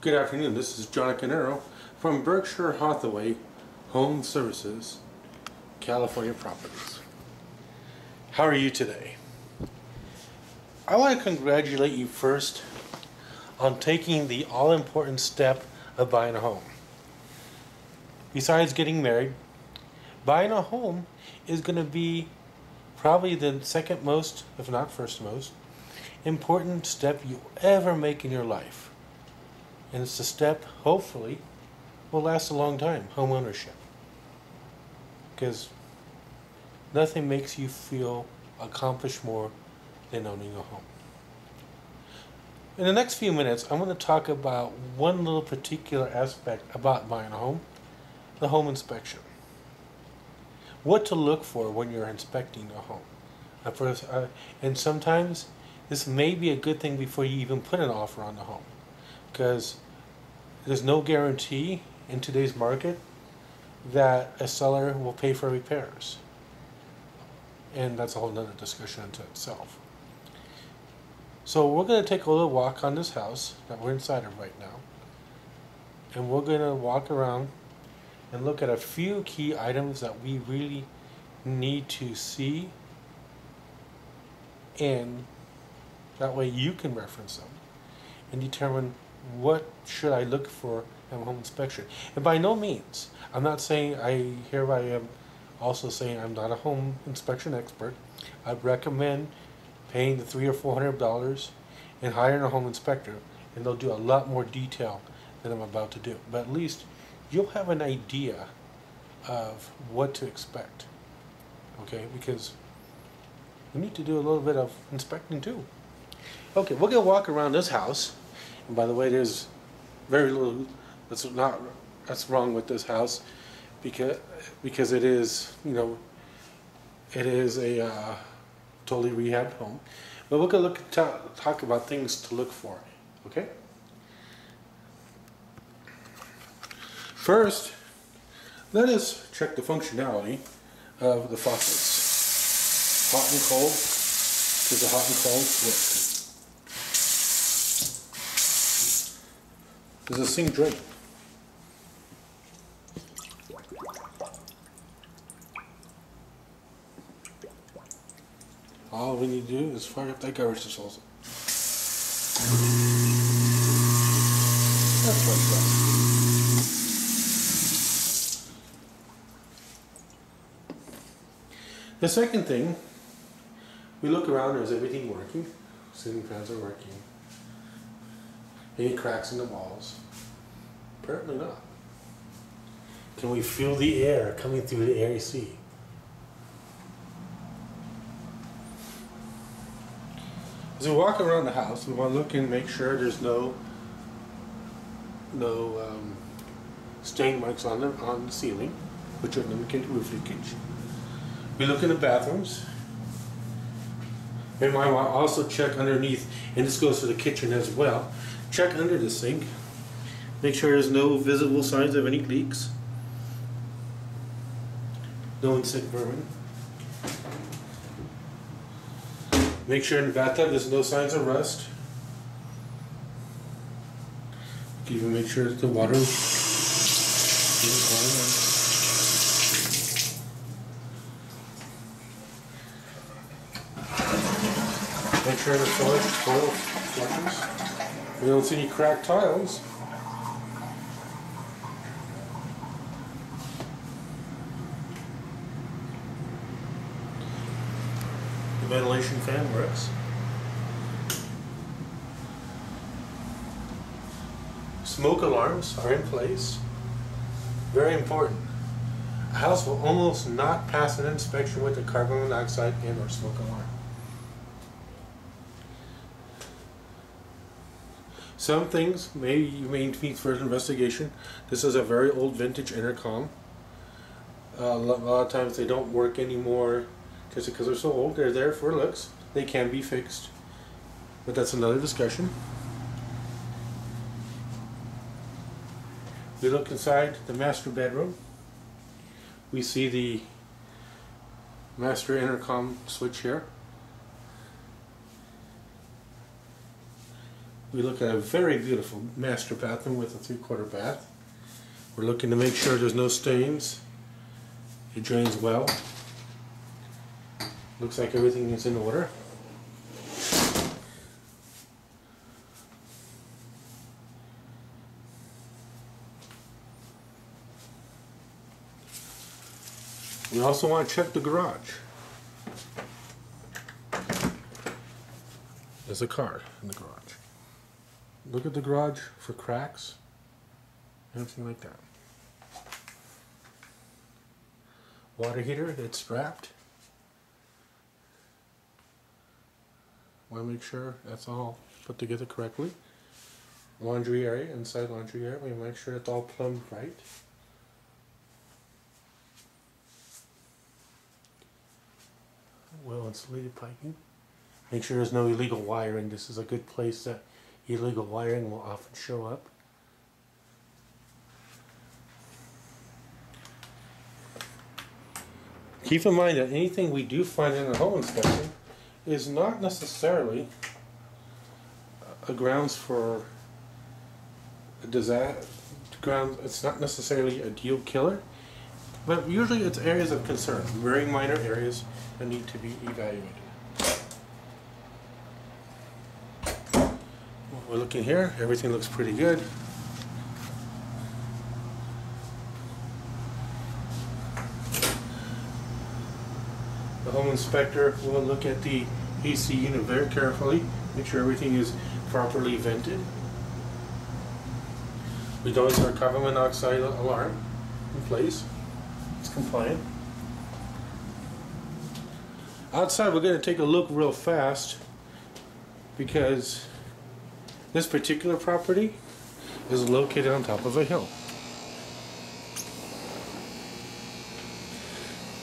Good afternoon, this is John Canero from Berkshire Hathaway Home Services, California Properties. How are you today? I want to congratulate you first on taking the all-important step of buying a home. Besides getting married, buying a home is going to be probably the second most, if not first most, important step you ever make in your life. And it's a step, hopefully, will last a long time, home ownership. Because nothing makes you feel accomplished more than owning a home. In the next few minutes, I'm going to talk about one little particular aspect about buying a home, the home inspection. What to look for when you're inspecting a home. And sometimes this may be a good thing before you even put an offer on the home, because there's no guarantee in today's market that a seller will pay for repairs. And that's a whole nother discussion unto itself. So we're going to take a little walk on this house that we're inside of right now. And we're going to walk around and look at a few key items that we really need to see, and that way you can reference them and determine what should I look for in a home inspection. And by no means, I'm not saying, I am also saying I'm not a home inspection expert. I'd recommend paying the $300 or $400 and hiring a home inspector, and they'll do a lot more detail than I'm about to do. But at least you'll have an idea of what to expect, okay? Because we need to do a little bit of inspecting too. Okay, we're gonna walk around this house, and by the way, there's very little that's wrong with this house, because it is, it is a totally rehabbed home. But we're gonna talk about things to look for, okay? First, let us check the functionality of the faucets. Hot and cold. Does the hot and cold work? Does the sink drain? All we need to do is fire up that garbage disposal. That's what's done. The second thing, we look around, is everything working? Ceiling fans are working. Any cracks in the walls? Apparently not. Can we feel the air coming through the AC? As we walk around the house, we want to look and make sure there's no stain marks on the ceiling, which would indicate roof leakage. We look in the bathrooms. We might also check underneath, and this goes for the kitchen as well. Check under the sink. Make sure there's no visible signs of any leaks. No insect vermin. Make sure in the bathtub there's no signs of rust. Even make sure that the water is on. Make sure the toilet flushes. We don't see any cracked tiles. The ventilation fan works. Smoke alarms are in place. Very important. A house will almost not pass an inspection with a carbon monoxide and or smoke alarm. Some things you may need further investigation. This is a very old vintage intercom. A lot of times they don't work anymore just because they're so old. They're there for looks. They can be fixed, but that's another discussion. We look inside the master bedroom. We see the master intercom switch here. we look at a very beautiful master bathroom with a 3/4 bath. We're looking to make sure there's no stains. It drains well. Looks like everything is in order. We also want to check the garage. There's a car in the garage. Look at the garage for cracks, anything like that. Water heater that's strapped. Want to make sure that's all put together correctly. Laundry area, inside laundry area, we make sure it's all plumbed right. Well insulated piping. Make sure there's no illegal wiring. This is a good place that illegal wiring will often show up. Keep in mind that anything we do find in a home inspection is not necessarily a grounds for a disaster. It's not necessarily a deal killer, but usually it's areas of concern, very minor areas that need to be evaluated. We're looking here, everything looks pretty good. The home inspector will look at the AC unit very carefully, make sure everything is properly vented. We notice our carbon monoxide alarm in place. It's compliant. Outside, we're going to take a look real fast because this particular property is located on top of a hill.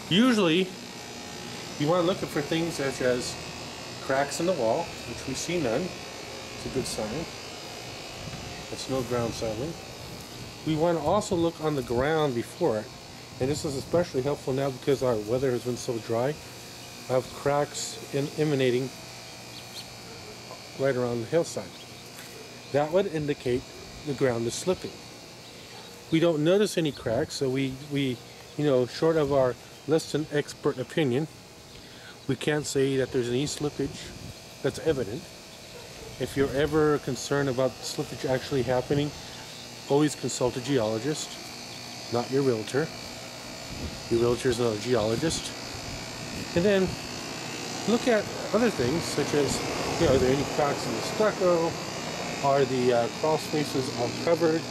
Usually, you want to look for things such as cracks in the wall, which we see none. It's a good sign. It's no ground settling. We want to also look on the ground before it, and this is especially helpful now because our weather has been so dry. I have cracks emanating right around the hillside. That would indicate the ground is slipping. We don't notice any cracks, so we short of our less than expert opinion, we can't say that there's any slippage that's evident. If you're ever concerned about slippage actually happening, always consult a geologist, not your realtor. Your realtor is not a geologist. And then look at other things such as, are there any cracks in the stucco? Are the crawl spaces all covered?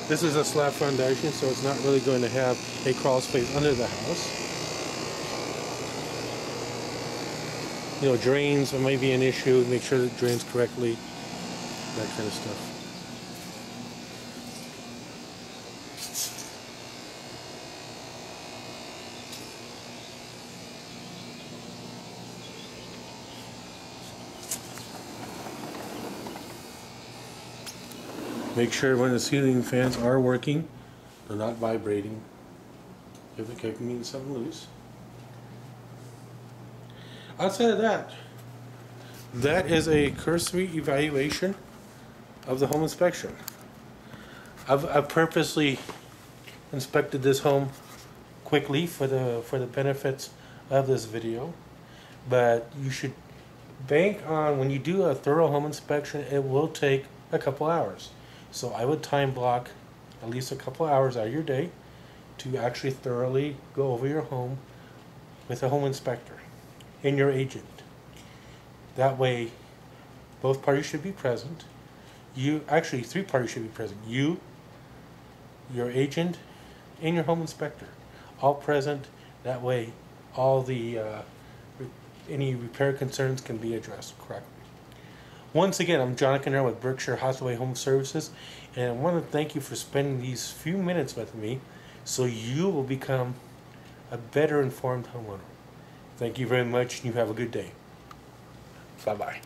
This is a slab foundation, so it's not really going to have a crawl space under the house. Drains may be an issue. Make sure that it drains correctly. That kind of stuff. Make sure when the ceiling fans are working, they're not vibrating. If it could mean something loose. Outside of that, that is a cursory evaluation of the home inspection. I've purposely inspected this home quickly for the benefits of this video, but you should bank on when you do a thorough home inspection, it will take a couple hours. So I would time block at least a couple hours out of your day to actually thoroughly go over your home with a home inspector and your agent. That way, both parties should be present. Actually, 3 parties should be present. You, your agent, and your home inspector, all present. That way, all the any repair concerns can be addressed correctly. Once again, I'm Jonathan Earl with Berkshire Hathaway Home Services, and I want to thank you for spending these few minutes with me so you will become a better informed homeowner. Thank you very much, and you have a good day. Bye-bye.